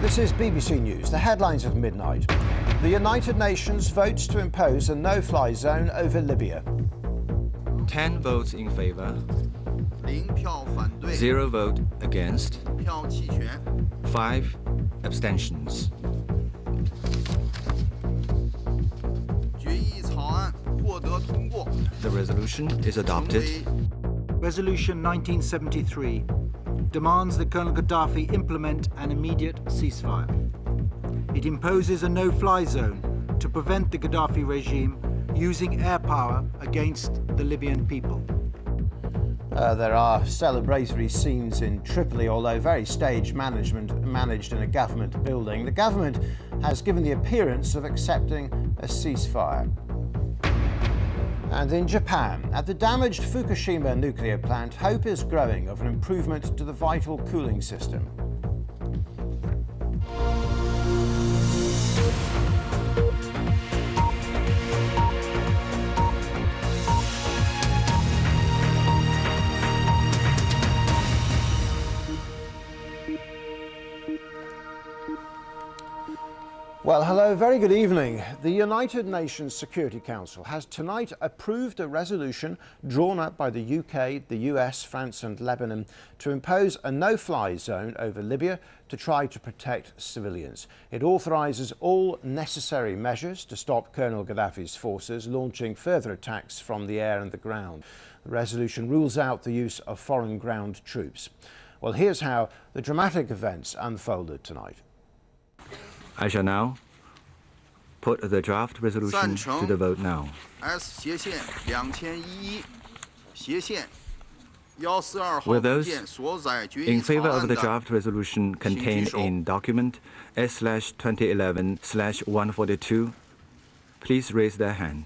This is BBC News, the headlines of midnight. The United Nations votes to impose a no-fly zone over Libya. 10 votes in favor, 0 vote against, 5 abstentions. The resolution is adopted. Resolution 1973 demands that Colonel Gaddafi implement an immediate ceasefire. It imposes a no-fly zone to prevent the Gaddafi regime using air power against the Libyan people. There are celebratory scenes in Tripoli, although very staged managed in a government building. The government has given the appearance of accepting a ceasefire. And in Japan, at the damaged Fukushima nuclear plant, hope is growing of an improvement to the vital cooling system. Well, hello, very good evening. The United Nations Security Council has tonight approved a resolution drawn up by the UK, the US, France and Lebanon to impose a no-fly zone over Libya to try to protect civilians. It authorises all necessary measures to stop Colonel Gaddafi's forces launching further attacks from the air and the ground. The resolution rules out the use of foreign ground troops. Well, here's how the dramatic events unfolded tonight. I shall now put the draft resolution to the vote now. Will those in favor of the draft resolution contained in document S/2011/142 please raise their hand.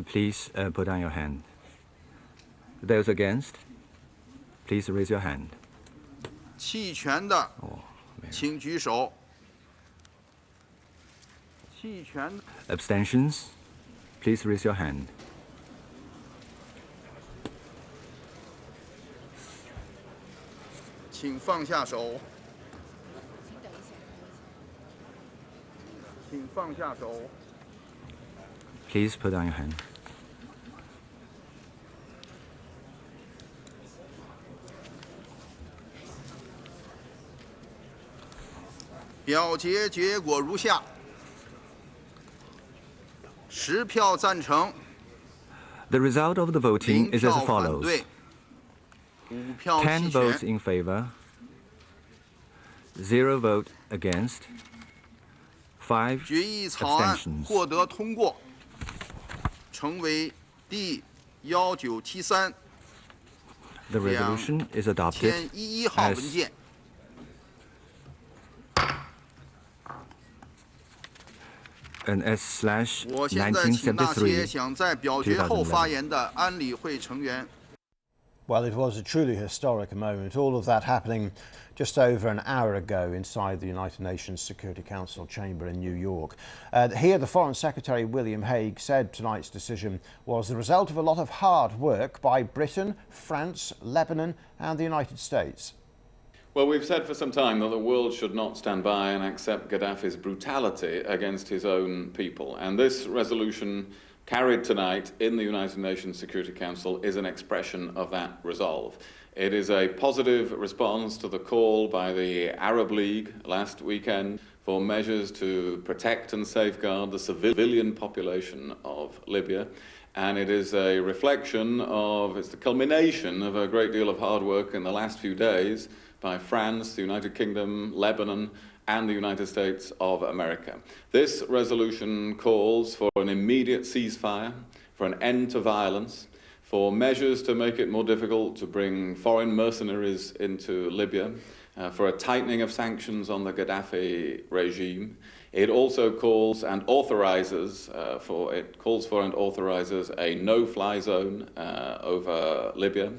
Please put down your hand. Those against, please raise your hand. Abstentions, please raise your hand. Please put down your hand. The result of the voting is as follows. 10 votes in favor, 0 vote against, 5 abstentions. The resolution is adopted as an S/1973/2011. Well, it was a truly historic moment, all of that happening just over an hour ago inside the United Nations Security Council chamber in New York. Here, the Foreign Secretary, William Hague, said tonight's decision was the result of a lot of hard work by Britain, France, Lebanon and the United States. Well, we've said for some time that the world should not stand by and accept Gaddafi's brutality against his own people. And this resolution carried tonight in the United Nations Security Council is an expression of that resolve. It is a positive response to the call by the Arab League last weekend for measures to protect and safeguard the civilian population of Libya. And it is a reflection of, it's the culmination of a great deal of hard work in the last few days by France, the United Kingdom, Lebanon, and the United States of America. This resolution calls for an immediate ceasefire, for an end to violence, for measures to make it more difficult to bring foreign mercenaries into Libya, for a tightening of sanctions on the Gaddafi regime. It also calls and authorizes and authorizes a no-fly zone over Libya.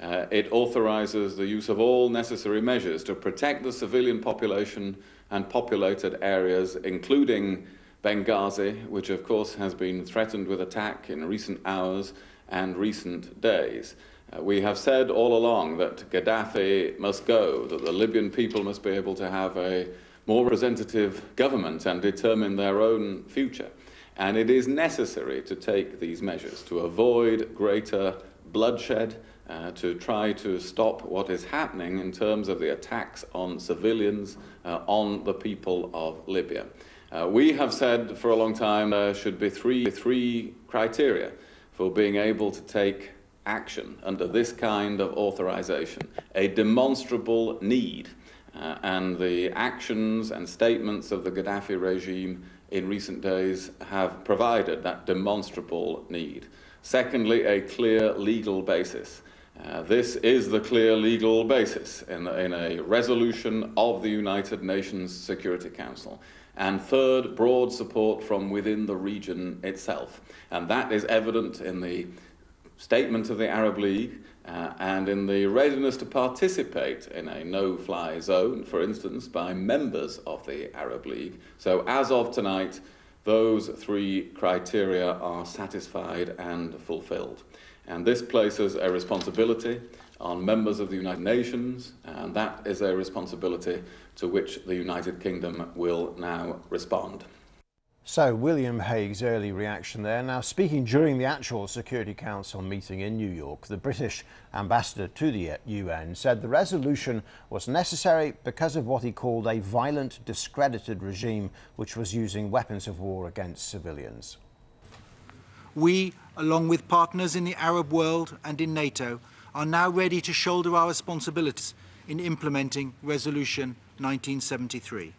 It authorizes the use of all necessary measures to protect the civilian population and populated areas, including Benghazi, which of course has been threatened with attack in recent hours and recent days. We have said all along that Gaddafi must go, that the Libyan people must be able to have a more representative government and determine their own future. And it is necessary to take these measures to avoid greater bloodshed, to try to stop what is happening in terms of the attacks on civilians, on the people of Libya. We have said for a long time there should be three criteria for being able to take action under this kind of authorization: a demonstrable need, and the actions and statements of the Gaddafi regime in recent days have provided that demonstrable need. Secondly, a clear legal basis. This is the clear legal basis in a resolution of the United Nations Security Council. And third, broad support from within the region itself. And that is evident in the statement of the Arab League and in the readiness to participate in a no-fly zone, for instance, by members of the Arab League. So as of tonight, those three criteria are satisfied and fulfilled. And this places a responsibility on members of the United Nations, and that is a responsibility to which the United Kingdom will now respond. So, William Hague's early reaction there. Now, speaking during the actual Security Council meeting in New York, the British ambassador to the UN said the resolution was necessary because of what he called a violent, discredited regime which was using weapons of war against civilians. We, along with partners in the Arab world and in NATO, are now ready to shoulder our responsibilities in implementing Resolution 1973.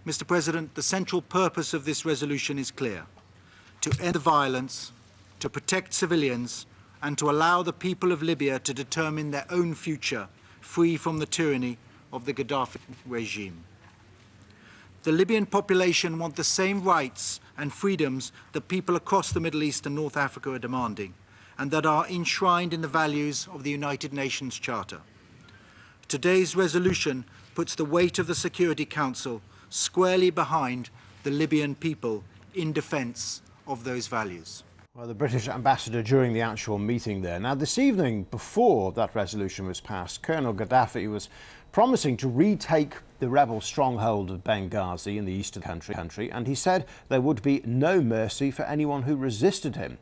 Mr. President, the central purpose of this resolution is clear: to end the violence, to protect civilians, and to allow the people of Libya to determine their own future, free from the tyranny of the Gaddafi regime. The Libyan population want the same rights and freedoms that people across the Middle East and North Africa are demanding, and that are enshrined in the values of the United Nations Charter. Today's resolution puts the weight of the Security Council squarely behind the Libyan people in defence of those values. Well, the British ambassador during the actual meeting there. Now, this evening, before that resolution was passed, Colonel Gaddafi was promising to retake the rebel stronghold of Benghazi in the eastern country, and he said there would be no mercy for anyone who resisted him.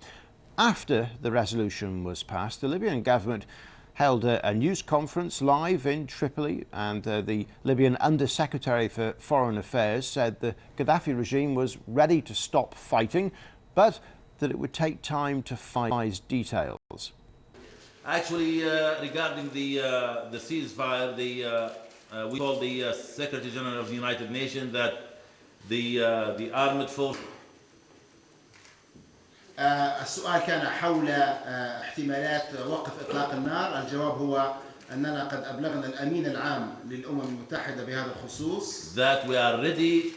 After the resolution was passed, the Libyan government held a news conference live in Tripoli, and the Libyan Undersecretary for Foreign Affairs said the Gaddafi regime was ready to stop fighting, but that it would take time to finalize details. Actually, regarding the ceasefire, we told the Secretary General of the United Nations that the armed force. السؤال كان حول احتمالات وقف إطلاق النار. الجواب هو أننا قد أبلغنا الأمين العام للأمم المتحدة بهذا الخصوص. That we are ready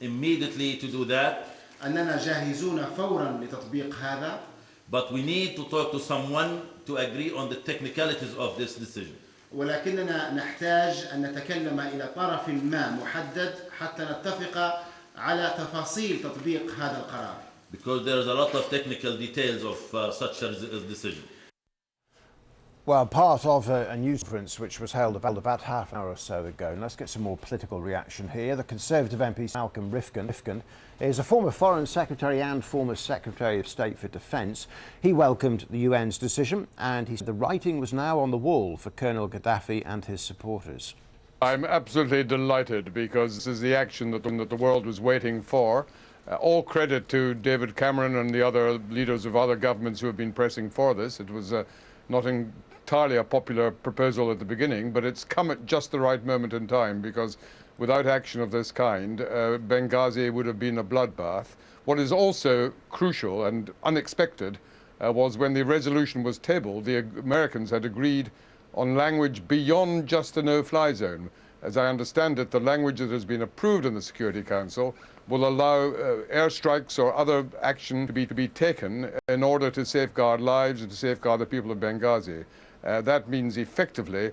immediately to do that. أننا جاهزون فورا لتطبيق هذا. But we need to talk to someone to agree on the technicalities of this decision. ولكننا نحتاج أن نتكلم إلى طرف ما محدد حتى نتفق على تفاصيل تطبيق هذا القرار. Because there's a lot of technical details of such a decision. Well, part of a news conference which was held about half an hour or so ago. And let's get some more political reaction here. The Conservative MP Malcolm Rifkin is a former Foreign Secretary and former Secretary of State for Defence. He welcomed the UN's decision, and he said the writing was now on the wall for Colonel Gaddafi and his supporters. I'm absolutely delighted, because this is the action that the world was waiting for. All credit to David Cameron and the other leaders of other governments who have been pressing for this. It was not entirely a popular proposal at the beginning, but it's come at just the right moment in time, because without action of this kind, Benghazi would have been a bloodbath. What is also crucial and unexpected was when the resolution was tabled, the Americans had agreed on language beyond just a no-fly zone. As I understand it, the language that has been approved in the Security Council will allow airstrikes or other action to be taken in order to safeguard lives and to safeguard the people of Benghazi. That means effectively,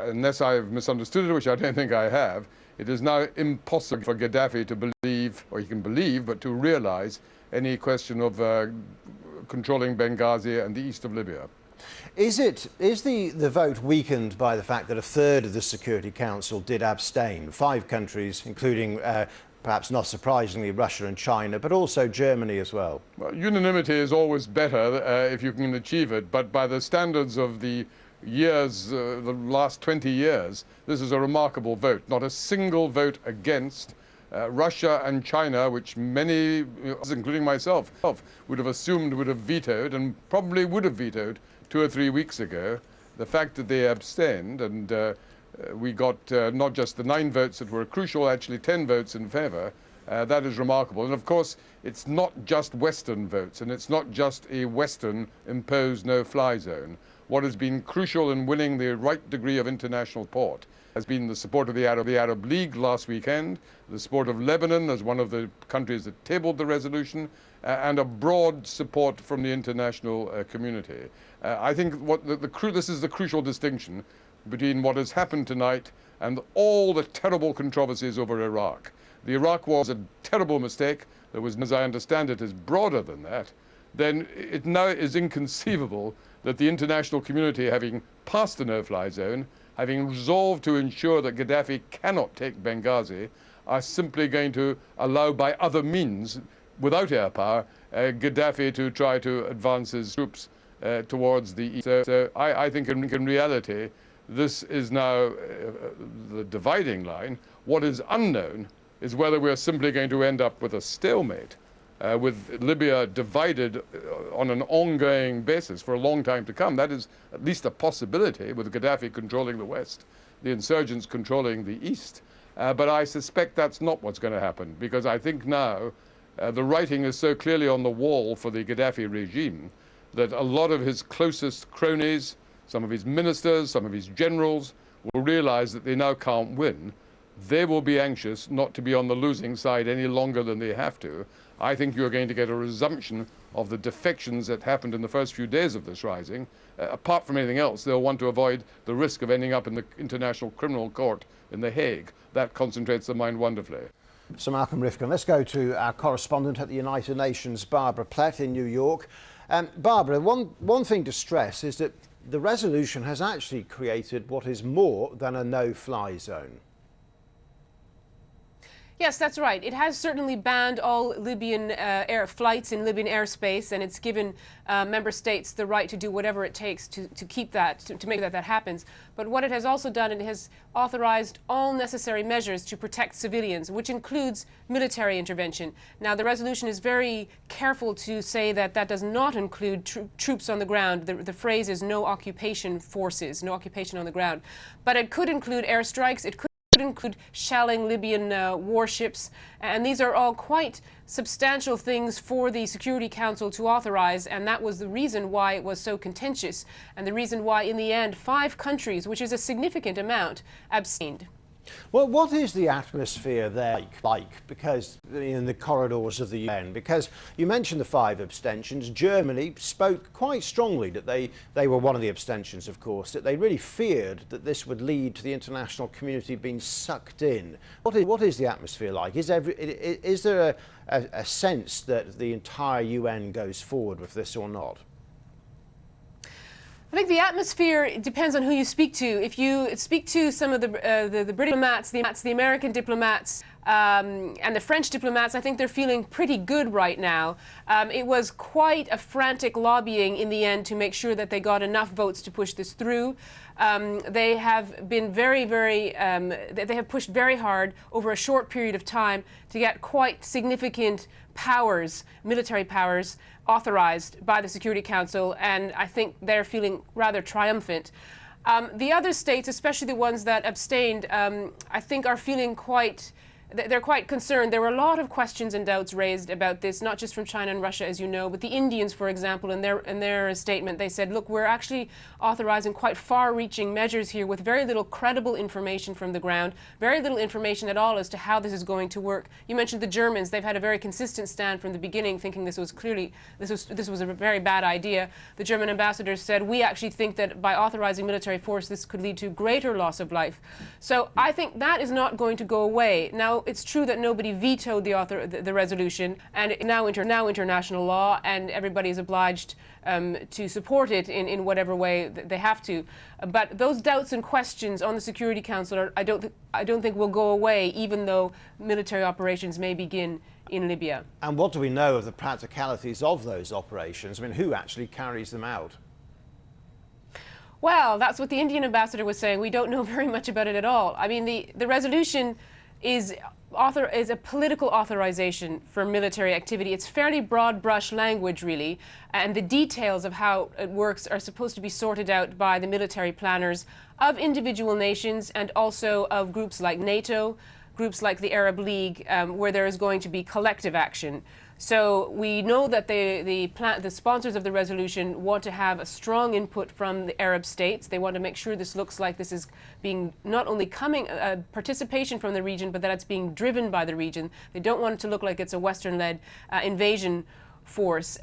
unless I've misunderstood it, which I don't think I have, it is now impossible for Gaddafi to believe, or he can believe, but to realize any question of controlling Benghazi and the east of Libya. Is the vote weakened by the fact that a third of the Security Council did abstain? 5 countries, including perhaps not surprisingly Russia and China, but also Germany as well. Well, unanimity is always better if you can achieve it, but by the standards of the years, the last 20 years, this is a remarkable vote. Not a single vote against. Russia and China, which many, including myself, would have assumed would have vetoed, and probably would have vetoed 2 or 3 weeks ago, the fact that they abstained, and we got not just the 9 votes that were crucial, actually 10 votes in favour, that is remarkable. And of course, it's not just Western votes, and it's not just a Western imposed no-fly zone. What has been crucial in winning the right degree of international support has been the support of the Arab League last weekend, the support of Lebanon as one of the countries that tabled the resolution, and a broad support from the international community. I think this is the crucial distinction between what has happened tonight and all the terrible controversies over Iraq. The Iraq war was a terrible mistake. There was, as I understand it, is broader than that. Then it now is inconceivable that the international community, having passed the no-fly zone, having resolved to ensure that Gaddafi cannot take Benghazi, are simply going to allow by other means, without air power, Gaddafi to try to advance his troops towards the east. So I think in reality, this is now the dividing line. What is unknown is whether we're simply going to end up with a stalemate, with Libya divided on an ongoing basis for a long time to come. That is at least a possibility, with Gaddafi controlling the west, the insurgents controlling the east. But I suspect that's not what's going to happen, because I think now the writing is so clearly on the wall for the Gaddafi regime that a lot of his closest cronies, some of his ministers, some of his generals, will realize that they now can't win. They will be anxious not to be on the losing side any longer than they have to. I think you're going to get a resumption of the defections that happened in the first few days of this rising. Apart from anything else, they'll want to avoid the risk of ending up in the International Criminal Court in The Hague. That concentrates the mind wonderfully. So Malcolm Rifkin, let's go to our correspondent at the United Nations, Barbara Plett in New York. Barbara, one thing to stress is that the resolution has actually created what is more than a no-fly zone. Yes, that's right. It has certainly banned all Libyan air flights in Libyan airspace, and it's given member states the right to do whatever it takes to keep that, to make that happens. But what it has also done, it has authorized all necessary measures to protect civilians, which includes military intervention. Now, the resolution is very careful to say that that does not include troops on the ground. The phrase is no occupation forces, no occupation on the ground. But it could include airstrikes. It could include shelling Libyan warships, and these are all quite substantial things for the Security Council to authorize, and that was the reason why it was so contentious, and the reason why in the end 5 countries, which is a significant amount, abstained. Well, what is the atmosphere there like? Because in the corridors of the UN, because you mentioned the 5 abstentions. Germany spoke quite strongly that they were one of the abstentions, of course, that they really feared that this would lead to the international community being sucked in. What is the atmosphere like? Is there a sense that the entire UN goes forward with this or not? I think the atmosphere depends on who you speak to. If you speak to some of the British diplomats, the American diplomats, and the French diplomats, I think they're feeling pretty good right now. It was quite a frantic lobbying in the end to make sure that they got enough votes to push this through. They have been they have pushed very hard over a short period of time to get quite significant powers, military powers, authorized by the Security Council, and I think they're feeling rather triumphant. The other states, especially the ones that abstained, I think are feeling quite they're quite concerned. There were a lot of questions and doubts raised about this, not just from China and Russia, as you know, but the Indians, for example, in their statement, they said, look, we're actually authorizing quite far-reaching measures here with very little credible information from the ground, very little information at all as to how this is going to work. You mentioned the Germans. They've had a very consistent stand from the beginning, thinking this was a very bad idea. The German ambassador said, we actually think that by authorizing military force, this could lead to greater loss of life. So I think that is not going to go away. Now, it's true that nobody vetoed the resolution, and now international law, and everybody is obliged to support it in whatever way they have to. But those doubts and questions on the Security Council I don't think will go away, even though military operations may begin in Libya. And what do we know of the practicalities of those operations? I mean, who actually carries them out? Well, that's what the Indian ambassador was saying. We don't know very much about it at all. I mean, the resolution is a political authorization for military activity. It's fairly broad brush language, really, and the details of how it works are supposed to be sorted out by the military planners of individual nations and also of groups like NATO, groups like the Arab League, where there is going to be collective action. So we know that the sponsors of the resolution want to have a strong input from the Arab states. They want to make sure this looks like this is being not only participation from the region, but that it's being driven by the region. They don't want it to look like it's a Western-led invasion force.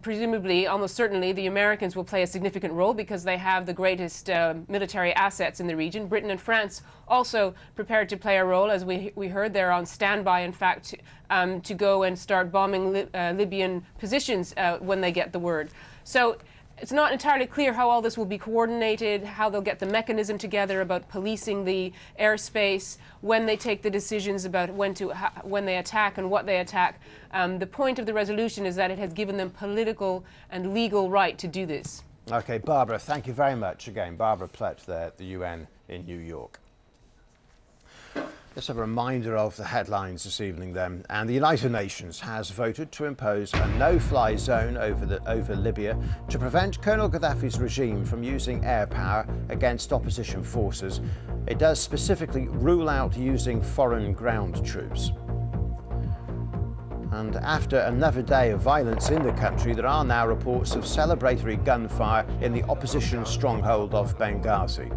Presumably, almost certainly, the Americans will play a significant role because they have the greatest military assets in the region. Britain and France also prepared to play a role. As we heard, they're on standby, in fact, to go and start bombing Libyan positions when they get the word. So it's not entirely clear how all this will be coordinated, how they'll get the mechanism together about policing the airspace, when they take the decisions about when they attack and what they attack. The point of the resolution is that it has given them political and legal right to do this. Okay, Barbara, thank you very much again. Barbara Plett there at the UN in New York. Let's have a reminder of the headlines this evening then. And the United Nations has voted to impose a no-fly zone over Libya to prevent Colonel Gaddafi's regime from using air power against opposition forces. It does specifically rule out using foreign ground troops. And after another day of violence in the country, there are now reports of celebratory gunfire in the opposition stronghold of Benghazi.